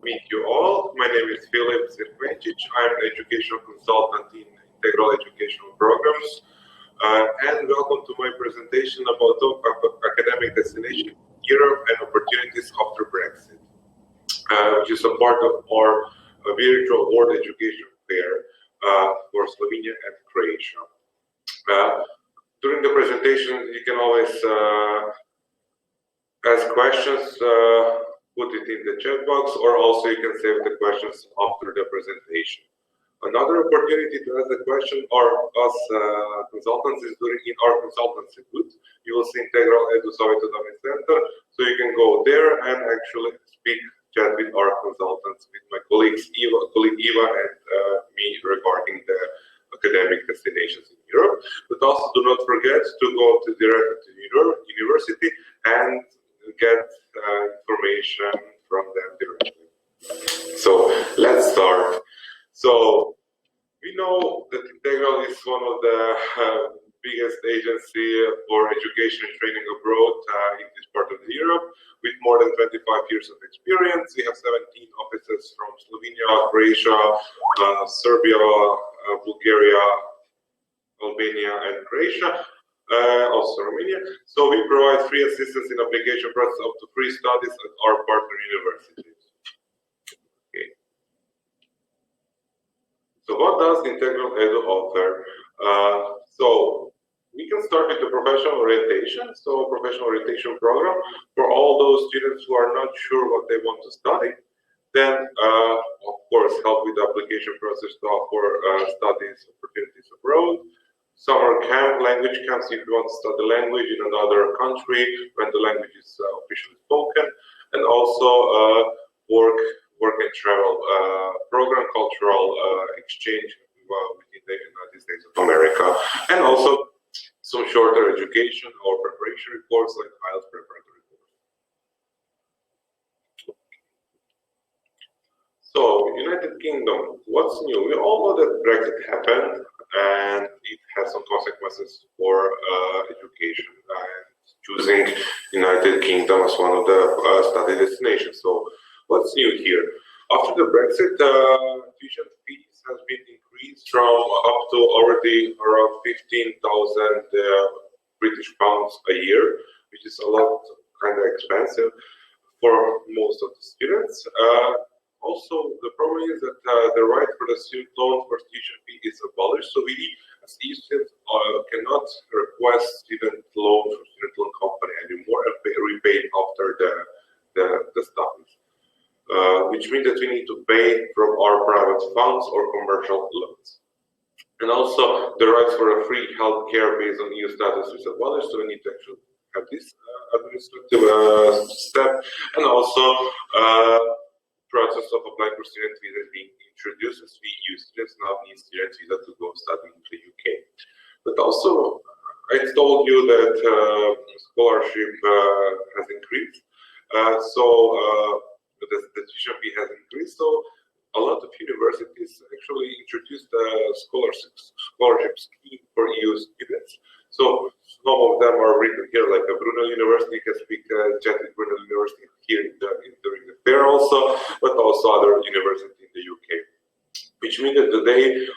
meet you all. My name is Filip Zirkvenčić. I'm an educational consultant in integral educational programs. And welcome to my presentation about top academic destination in Europe and opportunities after Brexit, which is a part of our Virtual World Education Fair for Slovenia and Croatia. During the presentation, you can always ask questions, put it in the chat box, or also you can save the questions after the presentation. Another opportunity to ask the question or us consultants is in our consultancy booth. You will see Integral Edu Savjetodavni Center, so you can go there and actually chat with our consultants, with my colleague Eva and me regarding the academic destinations in Europe. But also do not forget to go directly to university and get information from them directly. So let's start. So we know that Integral is one of the biggest agency for education and training abroad in this part of Europe, with more than 25 years of experience. We have 17 offices from Slovenia, Croatia, Serbia, Bulgaria, Albania, and Croatia. Also Romania. So we provide free assistance in application process up to free studies at our partner universities. Okay. So what does Integral Edu offer? So we can start with the professional orientation. So professional orientation program for all those students who are not sure what they want to study. Then, of course, help with the application process to offer studies opportunities abroad. Summer camp, language camps, if you want to study language in another country when the language is officially spoken, and also work and travel program, cultural exchange within the United States of America, and also some shorter education or preparation courses like IELTS preparatory course. So, United Kingdom, what's new? We all know that Brexit happened, and it has some consequences for education and choosing United Kingdom as one of the study destinations. So what's new here? After the Brexit, tuition fees has been increased from up to already around 15,000 British pounds a year, which is a lot kind of expensive for most of the students. Also, the problem is that the right for the student loan for tuition fee is abolished. So we, as students, cannot request student loan from student loan company anymore and repay after the studies, which means that we need to pay from our private funds or commercial loans. And also, the rights for a free healthcare based on EU status is abolished. So we need to actually have this administrative step, and also. Process of applying for student visa being introduced, as we use students now need student visa to go study in the UK. But also, I told you that scholarship has increased, so the tuition fee has increased. So a lot of universities actually introduced a scholarship scheme for EU students. So some of them are written here, like Brunel University has chat with Brunel University here during the fair also, but also other universities in the UK, which means that they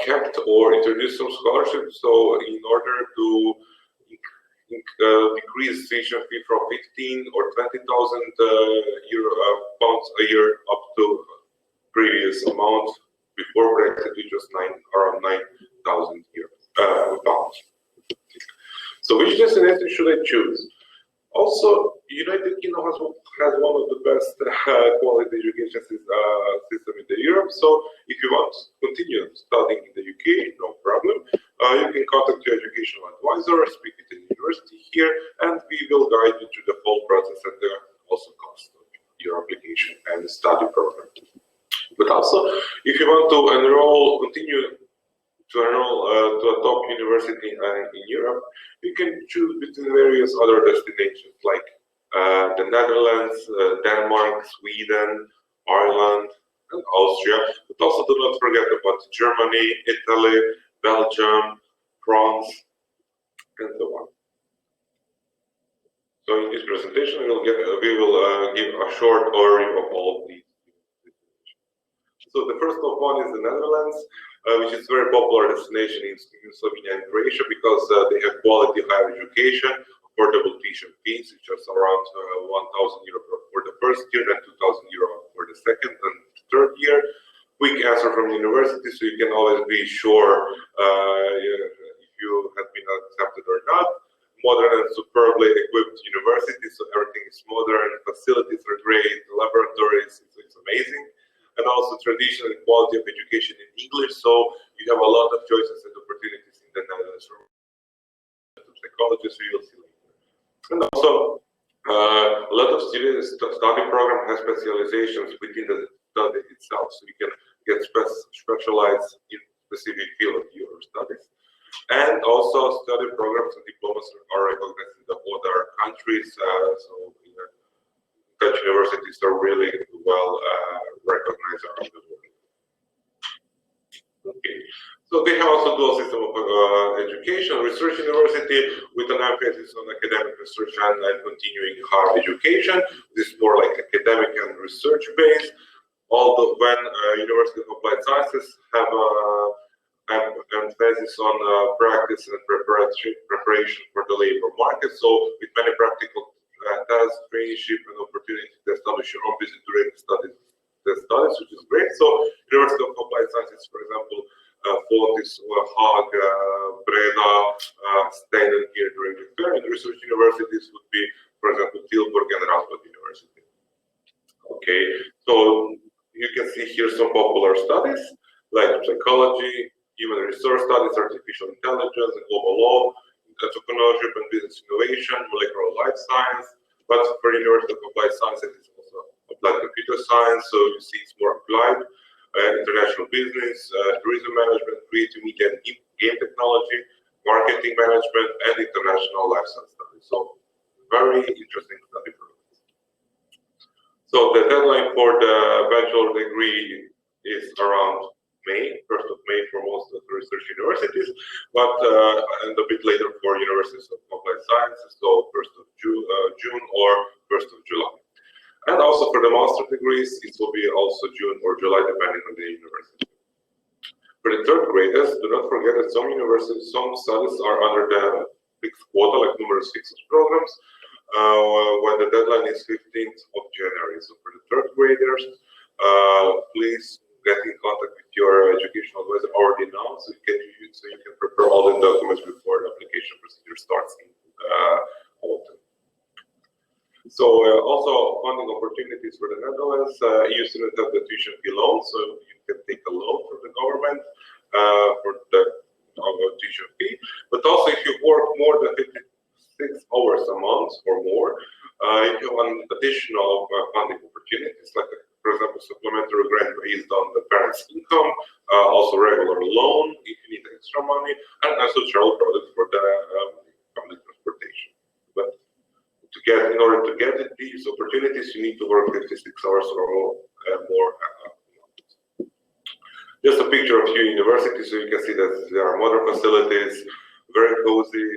kept or introduced some scholarships. So in order to decrease tuition fee from 15 or 20,000 pounds a year up to previous amount before Brexit, which was around 9,000 pounds. So which destination should I choose? Also, United Kingdom has one of the best quality education system in Europe. So if you want to continue studying in the UK, no problem. You can contact your educational advisor, speak with the university here, and we will guide you through the whole process and the also cost of your application and study program. But also, if you want to continue to enroll to a top university in Europe, you can choose between various other destinations like the Netherlands, Denmark, Sweden, Ireland, and Austria. But also do not forget about Germany, Italy, Belgium, France, and so on. So in this presentation, we will give a short overview of all of these So the first of one is the Netherlands, which is a very popular destination in Slovenia and Croatia because they have quality higher education, affordable tuition fees, which is around 1,000 euro for the first year and 2,000 euro for the second and third year. Quick answer from the university, so you can always be sure if you have been accepted or not. Modern and superbly equipped university, so everything is modern, facilities are great, laboratories, it's amazing. And also tradition and quality of education in English, so you have a lot of choices and opportunities in the Netherlands from psychologists, we will see later. And also, a lot of students study program has specializations within the study itself, so you can get specialized in specific field of your studies. And also, study programs and diplomas are recognized in the other countries, so Dutch universities are really well recognized around the world. Okay, so they have also dual system of education, research university with an emphasis on academic research and continuing higher education. This is more like academic and research based. Although when University of Applied Sciences have emphasis on practice and preparation for the labor market, so with many practical tasks, traineeship, and opportunity to establish your own business during the studies, which is great. So University of Applied Sciences, for example, Fortis, Haag, Breda, Stenen here during the fair, and research universities would be, for example, Tilburg and Radboud University. Okay, so you can see here some popular studies like psychology, human resource studies, artificial intelligence, global law, entrepreneurship and business innovation, molecular life science. But for University of Applied Sciences, it's also applied computer science, so you see it's more applied, international business, tourism management, creative media and game technology, marketing management, and international life science studies. So very interesting study programs. So the deadline for the bachelor degree is around May, 1st of May for most of the research universities, but and a bit later for universities of applied sciences, so 1st of June or 1st of July. And also for the master degrees, it will be also June or July, depending on the university. For the third graders, do not forget that some universities, some studies are under the fixed quota, like numerous fixed programs, when the deadline is 15th of January. So for the third graders, please get in contact with your educational advisor already now, so you can prepare all the documents before the application procedure starts in autumn. So also funding opportunities for the Netherlands. EU students have the tuition fee loan, so you can take a loan from the government for the tuition fee. But also, if you work more than 56 hours a month or more, you have an additional funding opportunities, like for example, supplementary grant based on the parents' income, also regular loan if you need extra money, and also travel products for the public transportation. But in order to get these opportunities, you need to work 56 hours or more. Just a picture of few universities, so you can see that there are modern facilities, very cozy.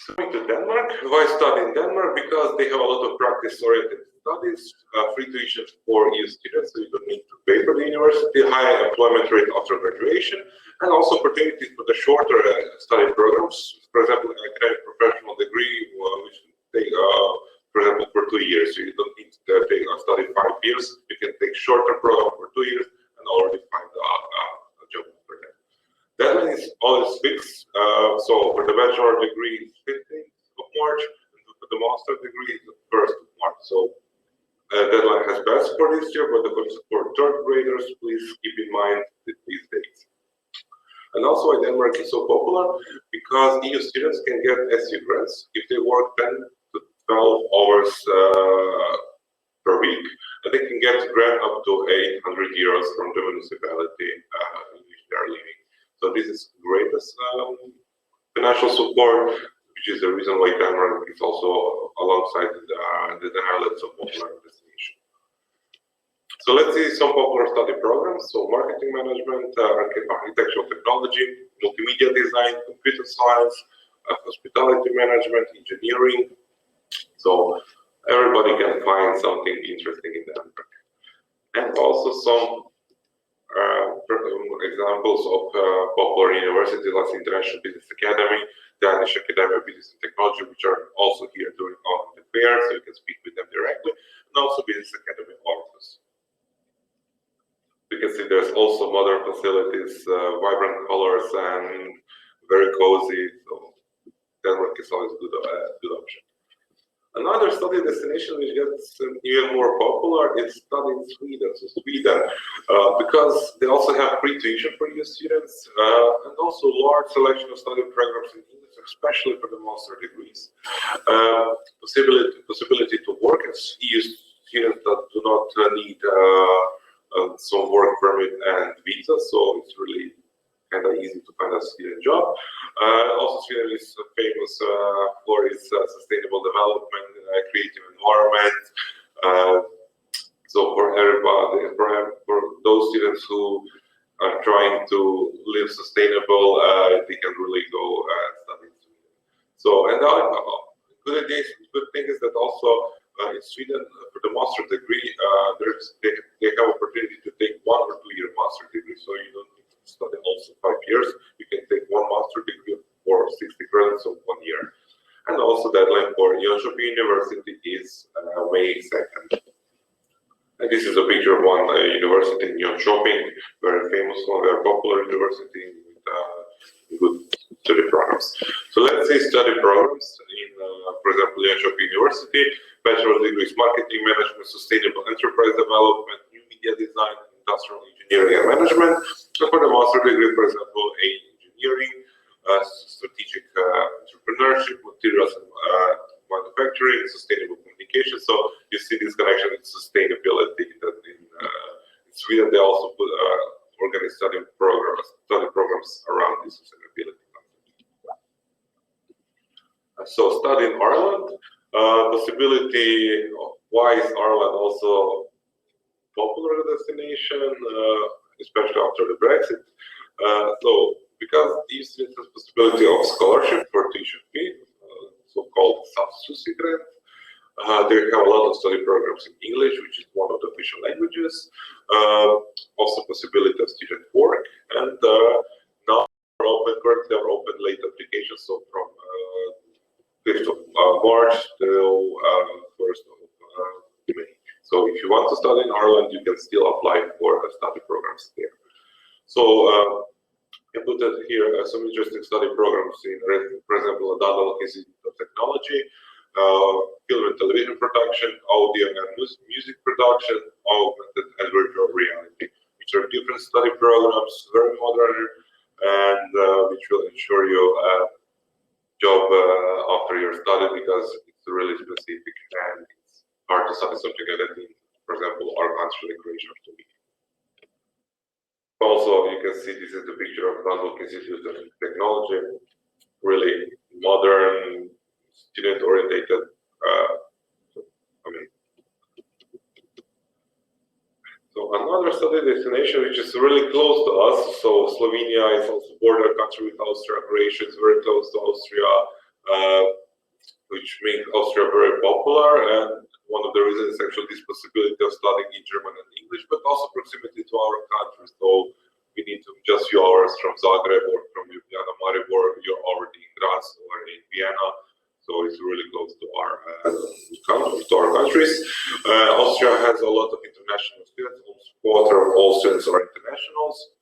Coming to Denmark, why study in Denmark? Because they have a lot of practice-oriented studies, free tuition for EU students, so you don't need to pay for the university, high employment rate after graduation, and also opportunities for the shorter study programs. For example, an academic professional degree, which take, for example, for 2 years. So you don't need to take a study 5 years. You can take shorter program for 2 years and already find a job for them. Deadline is always fixed. So for the bachelor degree, it's 15th of March, and for the master degree, it's the 1st of March. So deadline has passed for this year, but for third graders, please keep in mind these dates. And also why Denmark is so popular, because EU students can get SU grants if they work 10 to 12 hours per week, and they can get grant up to 800 euros from the municipality in which they are living. So this is greatest financial support, which is the reason why Denmark is also alongside the Netherlands a popular destination. So let's see some popular study programs. So marketing management, architectural technology, multimedia design, computer science, hospitality management, engineering. So everybody can find something interesting in them. And also some examples of popular universities like International Business Academy, Danish Academy of Business and Technology, which are also here during all the fair, so you can speak with them directly, and also Business Academy Ortus. You can see there's also modern facilities, vibrant colors, and very cozy. So Denmark is always a good option. Another study destination which gets even more popular is study in Sweden. So Sweden, because they also have free tuition for EU students and also large selection of study programs in English, especially for the master degrees. Possibility to work as EU students that do not need some work permit and visa, so it's really kind of easy to find a student job. Also, Sweden is famous for its sustainable development, creative environment. So for everybody, for those students who are trying to live sustainable, they can really go study in Sweden. So, and the good thing is that also in Sweden, for the master degree, they have opportunity to take 1 or 2 year master degree. So you don't need to study also 5 years. You can take 1 master degree for 60 credits of 1 year. And also deadline for Europi University is May 2nd. And this is a picture of one university in Europi, very famous one, very popular university with good study programs. So let's say study programs in, for example, Europi University. Bachelor degree is marketing management, sustainable enterprise development, new media design, industrial engineering and management. So for the master degree, for example, engineering, strategic entrepreneurship, materials and manufacturing, sustainable communication. So you see this connection with sustainability. That in Sweden they also put organize study programs around this sustainability. So study in Ireland. Possibility of why is Ireland also popular destination, especially after the Brexit. So because these students have possibility of scholarship for tuition fee, so-called substitute grant. They have a lot of study programs in English, which is one of the official languages. Also possibility of student work, and now currently are open late applications, so from 5th of March till 1st of May. So if you want to study in Ireland, you can still apply for study programs there. So I put that here some interesting study programs in, for example, the Untitled Institute of Technology, film and television production, audio and music production, augmented and virtual reality, which are different study programs, very modern, and which will ensure you a job after your study, because it's really specific and it's hard to study something like that in, for example, our country creation of the week. Also, you can see this is the picture of Untitled Institute of Technology, really modern, student-oriented. So another study destination which is really close to us. So Slovenia is also border country with Austria. Croatia is very close to Austria, which makes Austria very popular. And one of the reasons is actually this possibility of studying in German and English, but also proximity to our country. So we need to just few hours from Zagreb or from Ljubljana, Maribor. You're already in Graz or in Vienna. So it's really close to our countries. Austria has a lot of international students. Almost a quarter of all students are internationals,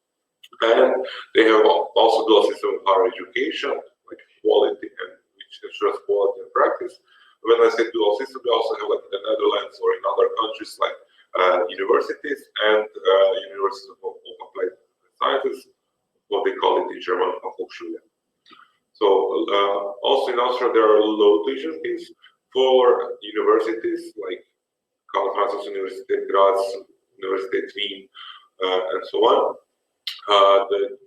and they have also dual system of higher education, like quality, and which ensures quality and practice. When I say dual system, they also have like in the Netherlands or in other countries like universities and universities of applied sciences, what they call it in German, Hochschule. So also in Austria, there are low tuition fees for universities like Karl Franz University, Graz, University Wien, and so on. The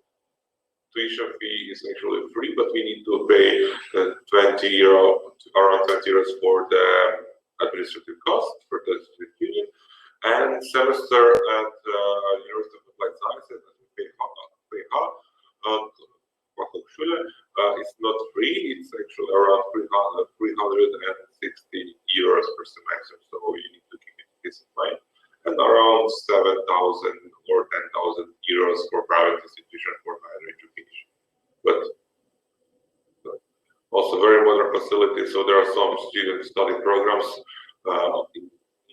tuition fee is actually free, but we need to pay around 20 euros for the administrative cost for the student union, and semester at University of Applied Sciences, it's not free. It's actually around 360 euros per semester, so you need to keep this in mind. And around 7,000 or 10,000 euros for private institution for higher education. But also very modern facilities, so there are some student study programs in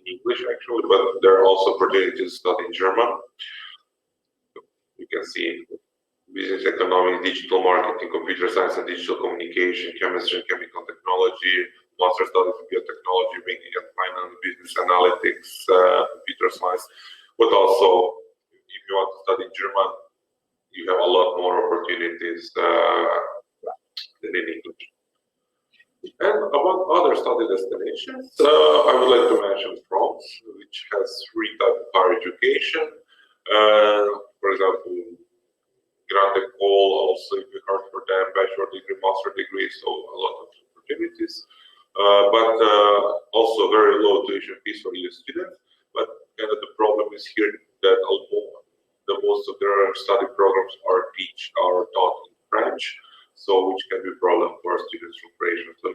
English actually, but there are also opportunities to study in German. You can see business economics, digital marketing, computer science and digital communication, chemistry and chemical technology, master studies in biotechnology, banking and finance, business analytics, computer science. But also, if you want to study German, you have a lot more opportunities than in English. And about other study destinations, I would like to mention France, which has 3 types of higher education. For example, Grande École, also if you heard for them, bachelor degree, master degree, so a lot of opportunities. But also very low tuition fees for EU students. But kind of the problem is here that the most of their study programs are taught in French, so which can be a problem for students from Croatia. So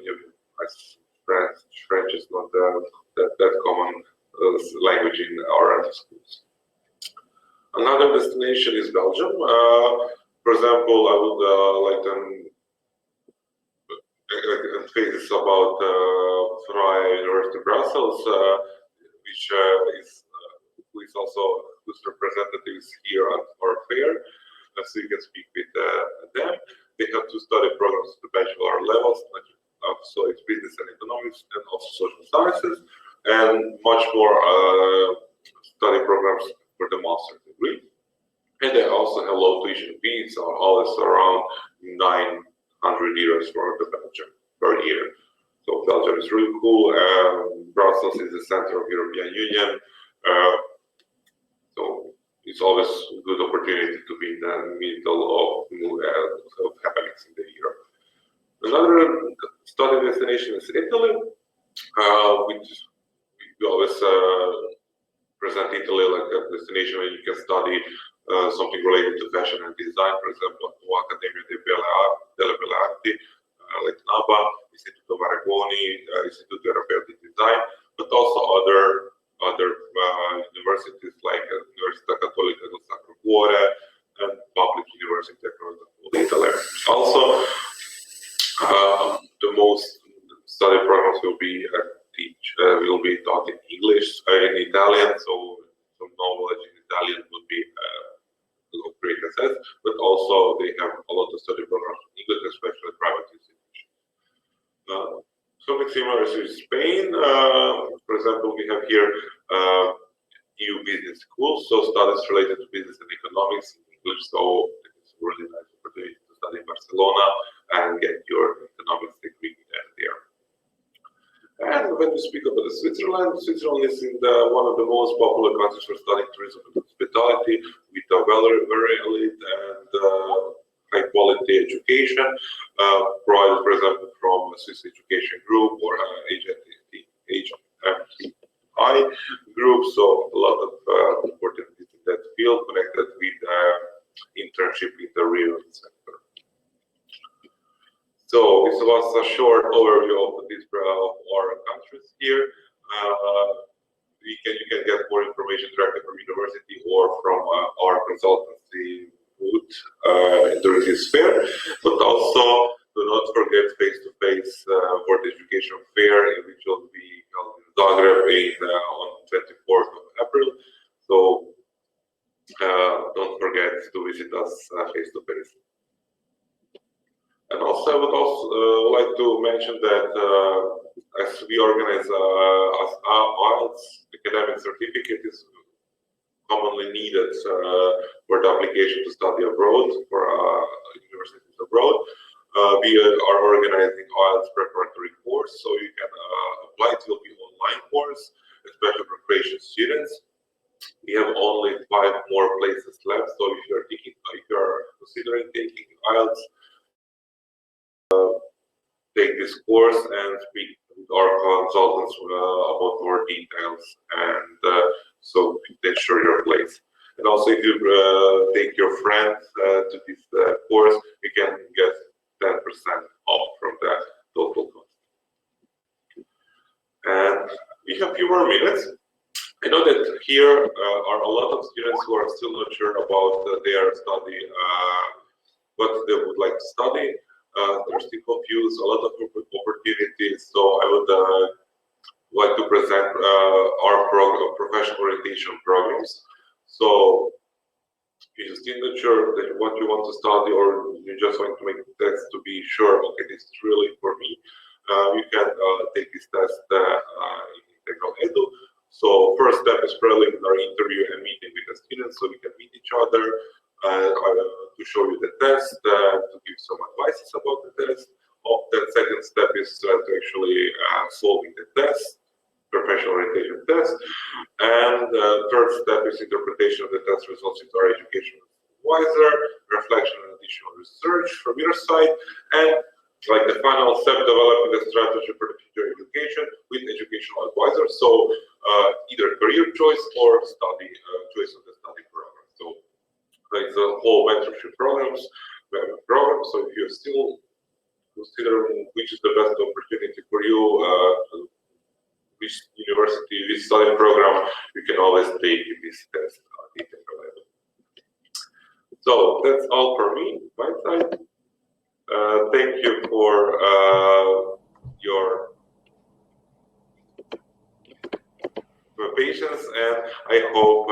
French is not that common language in our schools. Another destination is Belgium. For example, I would like to say this about Vrije University Brussels, which is also whose representatives here at our fair, so you can speak with them. They have 2 study programs at the bachelor levels, so it's business and economics, and also social sciences, and much more study programs for the master's degree. And they also have low tuition fees, so always around 900 euros for the Belgium per year. So Belgium is really cool. Brussels is the center of European Union. So it's always a good opportunity to be in the middle of happenings in the Europe. Another study destination is Italy, which we always present Italy like a destination where you can study something related to fashion and design, for example, Accademia delle Belle Arti, like NABA, Istituto Marangoni, Istituto Europeo di Design, but also other universities like Università Cattolica del Sacro Cuore and public university across the whole Italy. Also, the most study programs will be taught in English, in Italian, so some knowledge in Italian would be of great access, but also they have a lot of study programs in English, especially private institutions. Something similar is in Spain. For example, we have here EU business schools, so studies related to business and economics in English, so it's a really nice opportunity to study in Barcelona and get your economics degree there. And when we speak about Switzerland is in one of the most popular countries for studying tourism and hospitality, with a very elite and high quality education, provided, for example, from a Swiss Education Group or HMTI group. So a lot of opportunities in that field connected with internship in the real sector. So this was a short overview of our countries here. You can get more information directly from university or from our consultancy booth during this fair. But also do not forget face-to-face World Education Fair, which will be held in Zagreb on 24th of April. So don't forget to visit us face-to-face. And also, I would also like to mention that as we organize IELTS, academic certificate is commonly needed for the application to study abroad for universities abroad. We are organizing IELTS preparatory course, so you can apply. It will be online course, especially for Croatian students. We have only 5 more places left, so if you are considering taking IELTS, take this course and speak with our consultants about more details, and so ensure your place. And also, if you take your friends to this course, you can get 10% off from the total cost. 4 minutes. I know that here are a lot of students who are still not sure about their study, what they would like to study. They're still confused, a lot of opportunities. So I would like to present our professional orientation programs. So if you're still not sure that what you want to study, or you just want to make the test to be sure, okay, this is really for me, you can take this test in Integral Edu. So first step is preliminary interview and meeting with the students, so we can meet each other to show you the test, to give some advices about the test. The second step is to actually solving the test, professional orientation test. And third step is interpretation of the test results into our education advisor, reflection and additional research from your side, and like the final step, developing the strategy for the future education with educational advisors. So either career choice or study choice of the study program. So it's a whole mentorship programs. We have a program. So if you're still considering which is the best opportunity for you, which university, which study program, you can always take this test. So that's all for me, my side. Thank you for your patience, and I hope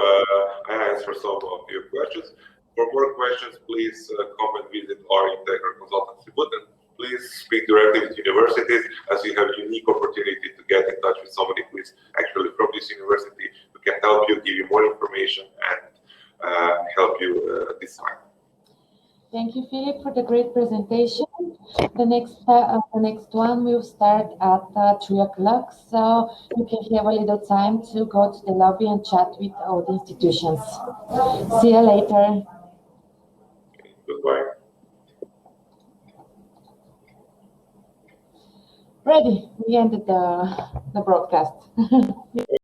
I answered some of your questions. For more questions, please come and visit our Integral Consultancy booth, and please speak directly with universities, as you have a unique opportunity to get in touch with somebody who is actually from this university, who can help you, give you more information, and help you decide. Thank you, Philip, for the great presentation. The next one will start at 3 o'clock, so you can have a little time to go to the lobby and chat with all the institutions. See you later. Goodbye. Ready? We ended the broadcast.